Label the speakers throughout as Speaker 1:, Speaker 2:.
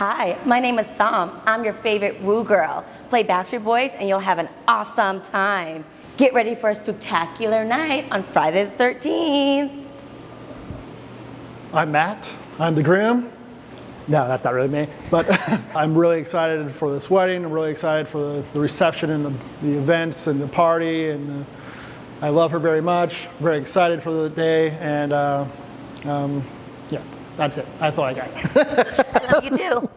Speaker 1: Hi, my name is Sam. I'm your favorite woo girl. Play Backstreet Boys and you'll have an awesome time. Get ready for a spectacular night on Friday the 13th.
Speaker 2: I'm Matt. I'm the groom. No, that's not really me. But I'm really excited for this wedding. I'm really excited for the reception and the events and the party. And I love her very much. I'm very excited for the day. And yeah, that's it. That's all I got.
Speaker 1: I love you too.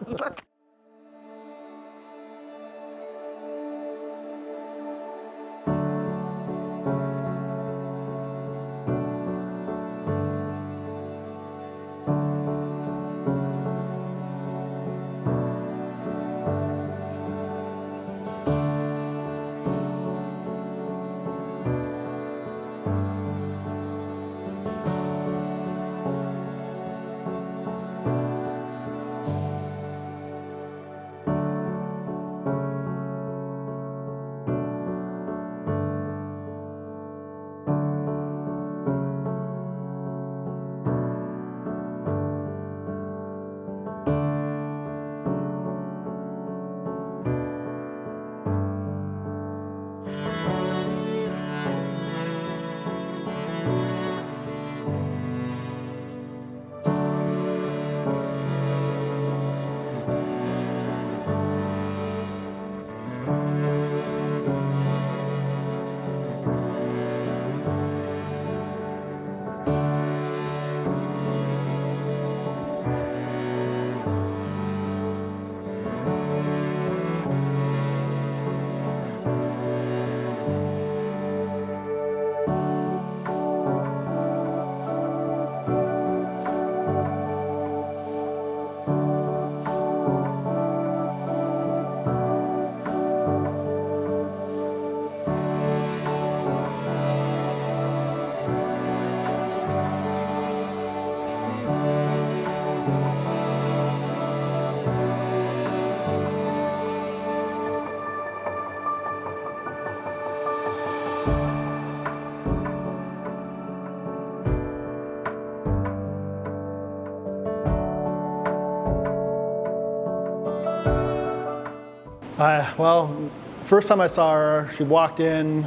Speaker 2: Well, first time I saw her, she walked in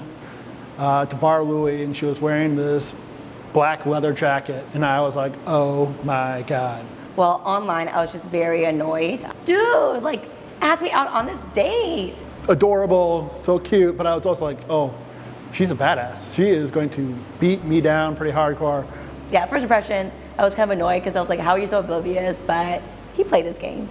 Speaker 2: to Bar Louie and she was wearing this black leather jacket. And I was like, oh my God.
Speaker 1: Well, online, I was just very annoyed. Dude, like, ask me out on this date.
Speaker 2: Adorable, so cute, but I was also like, oh, she's a badass. She is going to beat me down pretty hardcore.
Speaker 1: Yeah, first impression, I was kind of annoyed because I was like, how are you so oblivious? But he played his game.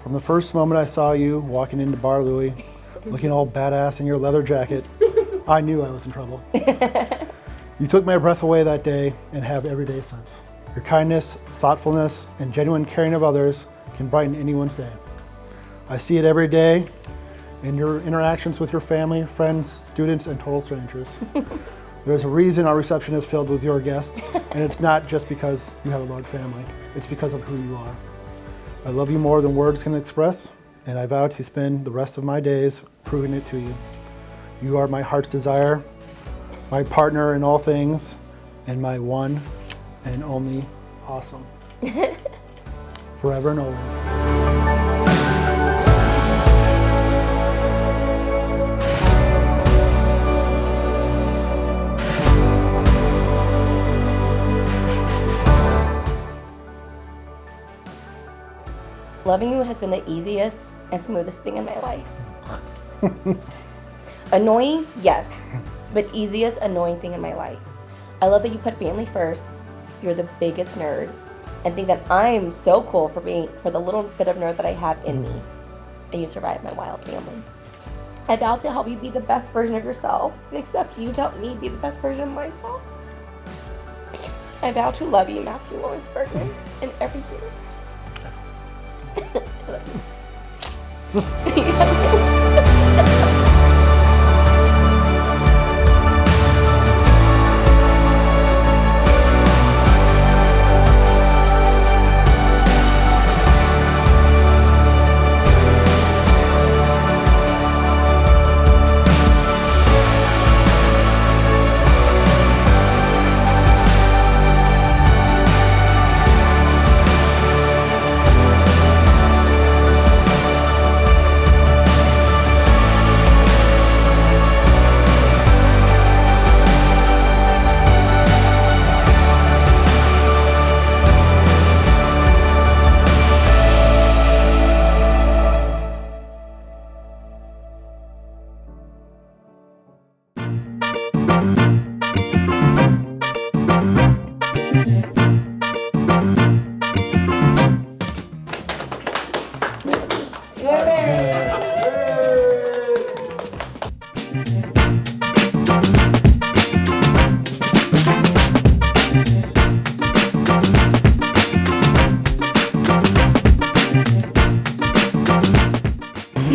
Speaker 2: From the first moment I saw you walking into Bar Louie, looking all badass in your leather jacket, I knew I was in trouble. You took my breath away that day and have every day since. Your kindness, thoughtfulness, and genuine caring of others can brighten anyone's day. I see it every day in your interactions with your family, friends, students, and total strangers. There's a reason our reception is filled with your guests, and it's not just because you have a large family. It's because of who you are. I love you more than words can express, and I vow to spend the rest of my days proving it to you. You are my heart's desire, my partner in all things, and my one and only awesome. Forever and always.
Speaker 1: Loving you has been the easiest and smoothest thing in my life. Annoying, yes, but easiest annoying thing in my life. I love that you put family first. You're the biggest nerd, and think that I'm so cool for the little bit of nerd that I have in me, and you survived my wild family. I vow to help you be the best version of yourself, and accept you to help me be the best version of myself. I vow to love you, Matthew Lawrence Bergmann, in every universe.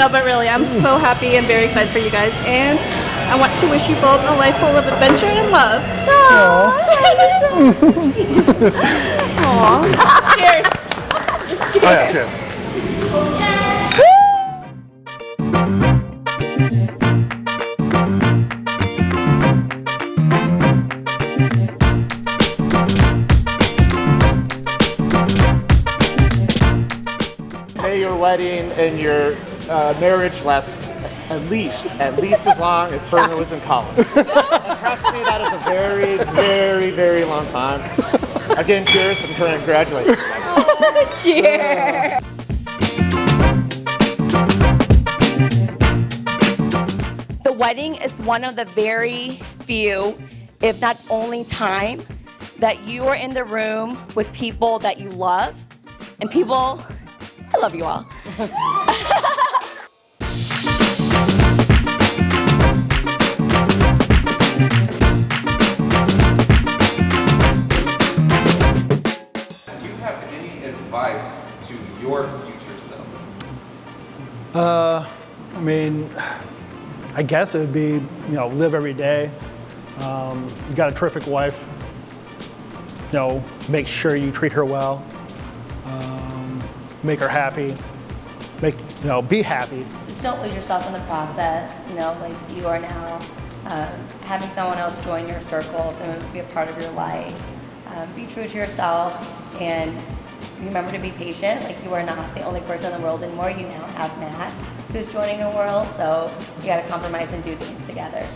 Speaker 3: No, but really, I'm so happy and very excited for you guys, and I want to wish you both a life full of adventure and love. Aww. Cheers.
Speaker 2: Oh yeah, cheers.
Speaker 4: May your wedding and your marriage last at least as long as Bergmann was in college. And trust me, that is a very, very, very long time. Again, cheers and congratulations.
Speaker 1: Cheers. The wedding is one of the very few, if not only time, that you are in the room with people that you love and people, I love you all.
Speaker 5: Do you have any advice to your future self?
Speaker 2: I mean, I guess it would be, live every day. You got a terrific wife. Make sure you treat her well. Make her happy. Be happy.
Speaker 1: Just don't lose yourself in the process, like you are now. Having someone else join your circle, someone to be a part of your life. Be true to yourself and remember to be patient. Like you are not the only person in the world anymore. You now have Matt who's joining the world, so you gotta compromise and do things together.